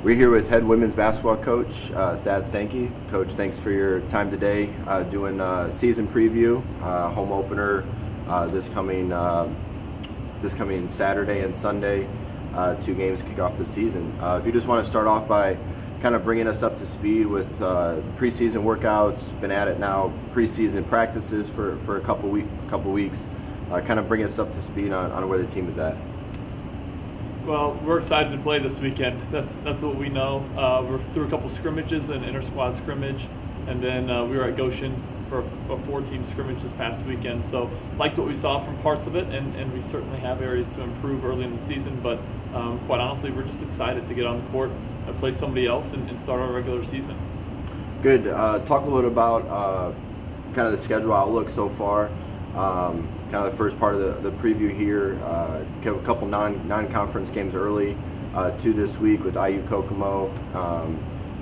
We're here with head women's basketball coach Thad Sankey. Coach, thanks for your time today doing season preview, home opener this coming Saturday and Sunday. 2 games kick off the season. If you just want to start off by kind of bringing us up to speed with preseason workouts, been at it now, preseason practices for a couple weeks, kind of bring us up to speed on where the team is at. Well, we're excited to play this weekend. That's what we know. We're through a couple scrimmages, an inter-squad scrimmage, and then we were at Goshen for a 4-team scrimmage this past weekend. So liked what we saw from parts of it, and we certainly have areas to improve early in the season. But quite honestly, we're just excited to get on the court and play somebody else and start our regular season. Good. Talk a little about kind of the schedule outlook so far. Kind of the first part of the preview here. A couple non-conference games early, 2 this week with IU Kokomo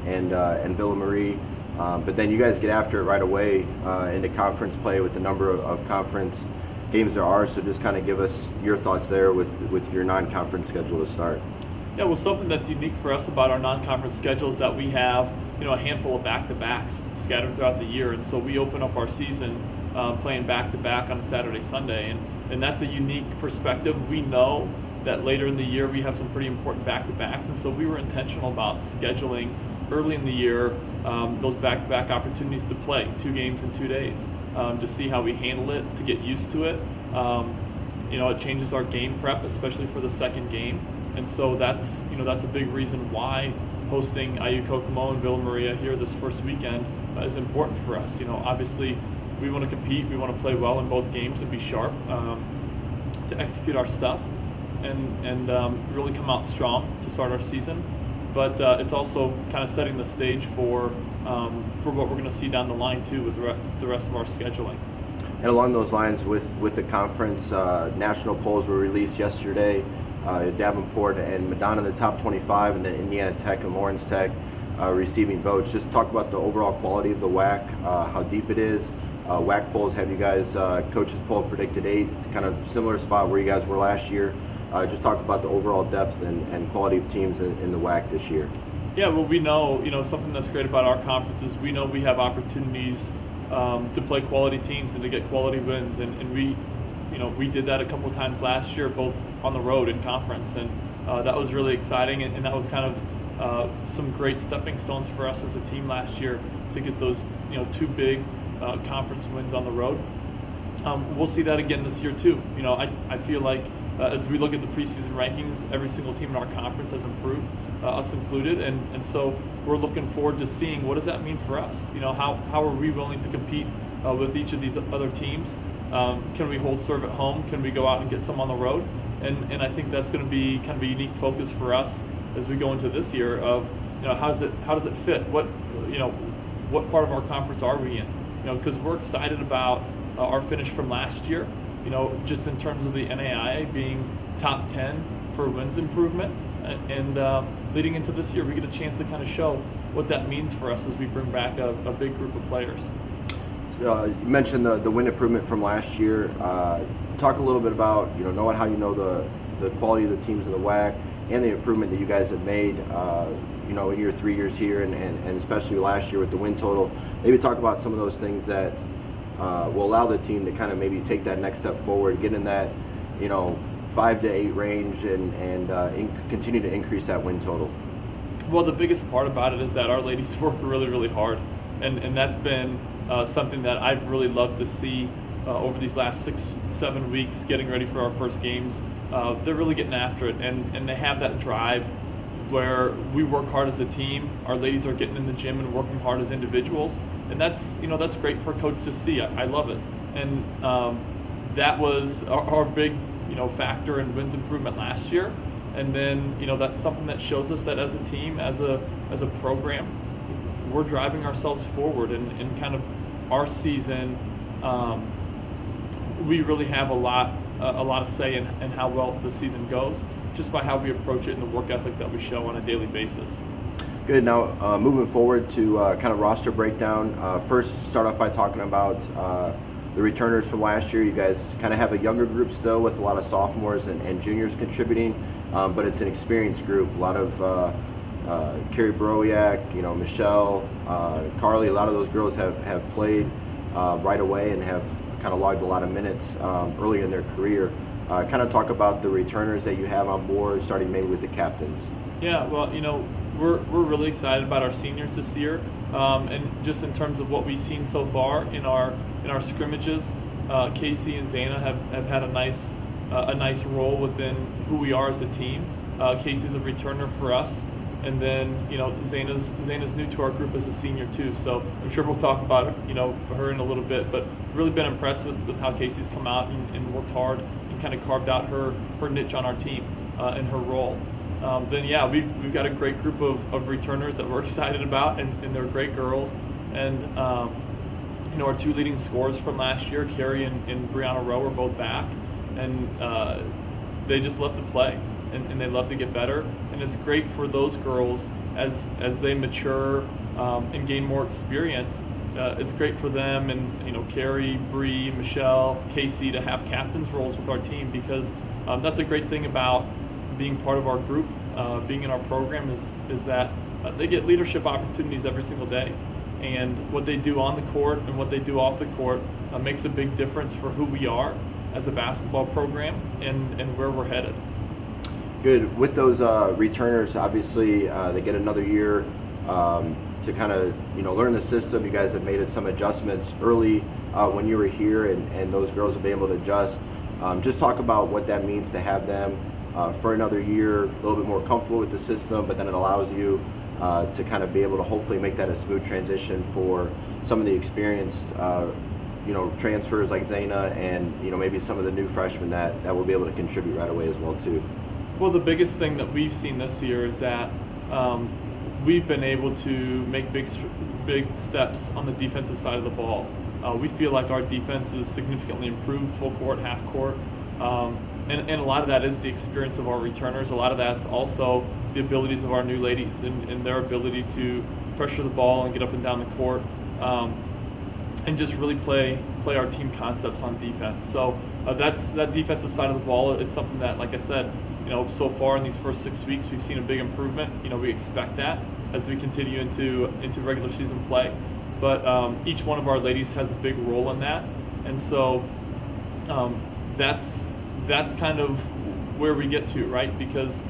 and Villa Marie. But then you guys get after it right away into conference play with the number of conference games there are. So just kind of give us your thoughts there with your non-conference schedule to start. Yeah, well, something that's unique for us about our non-conference schedule is that we have a handful of back-to-backs scattered throughout the year, and so we open up our season playing back-to-back on a Saturday, Sunday, and that's a unique perspective. We know that later in the year we have some pretty important back-to-backs, and so we were intentional about scheduling early in the year those back-to-back opportunities to play 2 games in 2 days, to see how we handle it, to get used to it. It changes our game prep, especially for the second game, and so that's a big reason why hosting IU Kokomo and Villa Maria here this first weekend is important for us. Obviously, we want to compete, we want to play well in both games and be sharp to execute our stuff and really come out strong to start our season. But it's also kind of setting the stage for what we're going to see down the line too with the rest of our scheduling. And along those lines, with the conference, national polls were released yesterday. Davenport and Madonna in the top 25, and then Indiana Tech and Lawrence Tech receiving votes. Just talk about the overall quality of the WAC, how deep it is. WAC polls have you guys, coaches poll predicted 8th, kind of similar spot where you guys were last year. Just talk about the overall depth and quality of teams in the WAC this year. Yeah, well, we know, something that's great about our conference is we know we have opportunities to play quality teams and to get quality wins, and we did that a couple of times last year, both on the road and conference, and that was really exciting, and that was kind of some great stepping stones for us as a team last year to get those 2 big conference wins on the road. We'll see that again this year too. I feel like as we look at the preseason rankings, every single team in our conference has improved, us included, and so we're looking forward to seeing what does that mean for us. How are we willing to compete with each of these other teams? Can we hold serve at home? Can we go out and get some on the road? And I think that's going to be kind of a unique focus for us as we go into this year of how does it fit? What part of our conference are we in? Because we're excited about our finish from last year. Just in terms of the NAIA being top 10 for wins improvement, and leading into this year, we get a chance to kind of show what that means for us as we bring back a big group of players. You mentioned the win improvement from last year. Talk a little bit about knowing how the quality of the teams in the WAC and the improvement that you guys have made in your 3 years here and especially last year with the win total. Maybe talk about some of those things that will allow the team to kind of maybe take that next step forward, get in that 5 to 8 range and continue to increase that win total. Well, the biggest part about it is that our ladies work really, really hard, and that's been something that I've really loved to see over these last 6-7 weeks getting ready for our first games. They're really getting after it, and they have that drive where we work hard as a team. Our ladies are getting in the gym and working hard as individuals, and that's great for a coach to see. I love it, and that was our big factor in wins improvement last year. And then that's something that shows us that as a team, as a program, we're driving ourselves forward, and kind of our season, we really have a lot of say in how well the season goes, just by how we approach it and the work ethic that we show on a daily basis. Good. Now, moving forward to kind of roster breakdown. First, start off by talking about the returners from last year. You guys kind of have a younger group still with a lot of sophomores and juniors contributing, but it's an experienced group. A lot of Carrie Browiak, Michelle, Carly. A lot of those girls have played right away and have kind of logged a lot of minutes early in their career. Kind of talk about the returners that you have on board, starting maybe with the captains. Yeah, well, we're really excited about our seniors this year, and just in terms of what we've seen so far in our scrimmages, Casey and Zana have had a nice role within who we are as a team. Casey's a returner for us, and then Zana's new to our group as a senior too. So I'm sure we'll talk about her in a little bit, but really been impressed with how Casey's come out and worked hard and kind of carved out her niche on our team and her role. Then we've got a great group of returners that we're excited about, and they're great girls. And our two leading scorers from last year, Carrie and Brianna Rowe, are both back, and they just love to play and they love to get better. And it's great for those girls as they mature and gain more experience. It's great for them and Carrie, Bree, Michelle, Casey to have captain's roles with our team, because that's a great thing about being part of our group, being in our program is that they get leadership opportunities every single day. And what they do on the court and what they do off the court makes a big difference for who we are as a basketball program and where we're headed. Good. With those returners, obviously they get another year to kind of learn the system. You guys have made some adjustments early when you were here, and those girls have been able to adjust. Just talk about what that means to have them for another year, a little bit more comfortable with the system, but then it allows you to kind of be able to hopefully make that a smooth transition for some of the experienced transfers like Zana and maybe some of the new freshmen that will be able to contribute right away as well too. Well, the biggest thing that we've seen this year is that we've been able to make big steps on the defensive side of the ball. We feel like our defense is significantly improved, full court, half court, and a lot of that is the experience of our returners. A lot of that's also the abilities of our new ladies and their ability to pressure the ball and get up and down the court, and just really play our team concepts on defense. So that defensive side of the ball is something that, like I said, so far in these first 6 weeks we've seen a big improvement. We expect that as we continue into regular season play. But each one of our ladies has a big role in that, and so that's kind of where we get to, right? Because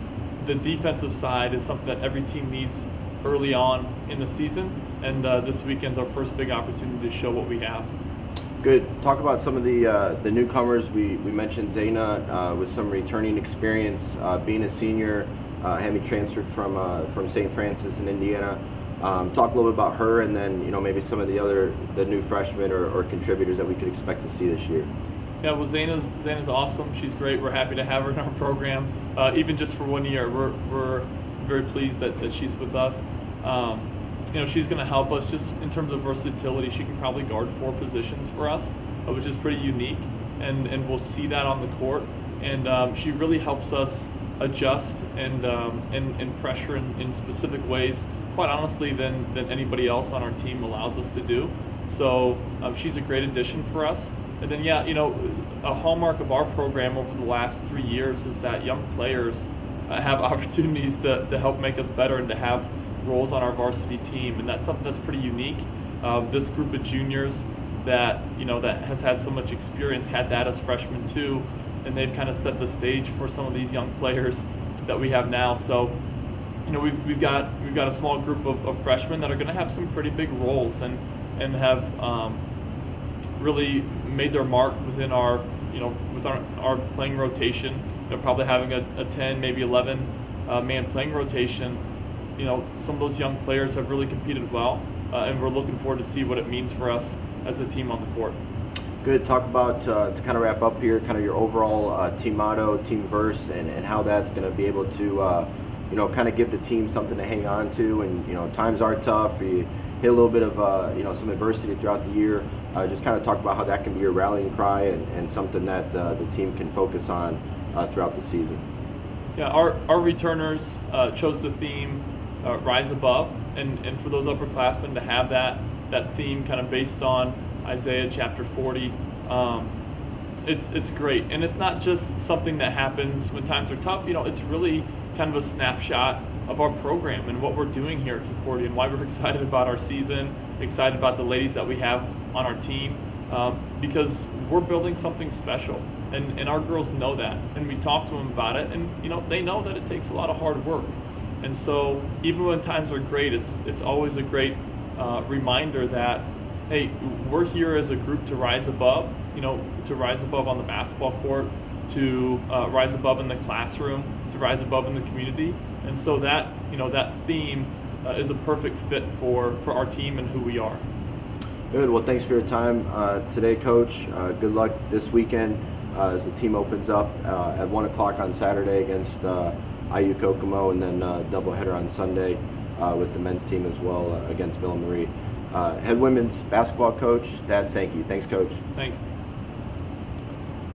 the defensive side is something that every team needs early on in the season, and this weekend's our first big opportunity to show what we have. Good. Talk about some of the newcomers. We mentioned Zana with some returning experience, being a senior, having transferred from St. Francis in Indiana. Talk a little bit about her, and then maybe some of the new freshmen or contributors that we could expect to see this year. Yeah, well, Zana's awesome. She's great. We're happy to have her in our program, even just for 1 year. We're very pleased that she's with us. She's going to help us just in terms of versatility. She can probably guard 4 positions for us, which is pretty unique, and we'll see that on the court. And she really helps us adjust and pressure in specific ways, quite honestly, than anybody else on our team allows us to do. So she's a great addition for us. And then, a hallmark of our program over the last 3 years is that young players have opportunities to help make us better and to have roles on our varsity team, and that's something that's pretty unique. This group of juniors that has had so much experience had that as freshmen too, and they've kind of set the stage for some of these young players that we have now. So we've got a small group of freshmen that are going to have some pretty big roles and have really made their mark within our with our playing rotation. Probably having a 10, maybe 11 man playing rotation. Some of those young players have really competed well, and we're looking forward to see what it means for us as a team on the court. Good. Talk about, to kind of wrap up here, kind of your overall team motto, team verse, and how that's going to be able to, kind of give the team something to hang on to. And, times are tough. You hit a little bit of, some adversity throughout the year. Just kind of talk about how that can be your rallying cry and something that the team can focus on throughout the season. Yeah, our returners chose the theme Rise Above, and for those upperclassmen to have that theme kind of based on Isaiah chapter 40, it's great. And it's not just something that happens when times are tough. It's really kind of a snapshot of our program and what we're doing here at Concordia and why we're excited about our season, excited about the ladies that we have on our team, because we're building something special. And our girls know that, and we talk to them about it, and they know that it takes a lot of hard work. And so even when times are great, it's always a great reminder that, hey, we're here as a group to rise above, to rise above on the basketball court, to rise above in the classroom, to rise above in the community. And so that that theme is a perfect fit for our team and who we are. Good. Well, thanks for your time today, Coach. Good luck this weekend as the team opens up at 1 o'clock on Saturday against IU Kokomo, and then doubleheader on Sunday with the men's team as well against Villa Marie. Head women's basketball coach, Dad Sankey. Thanks, Coach. Thanks.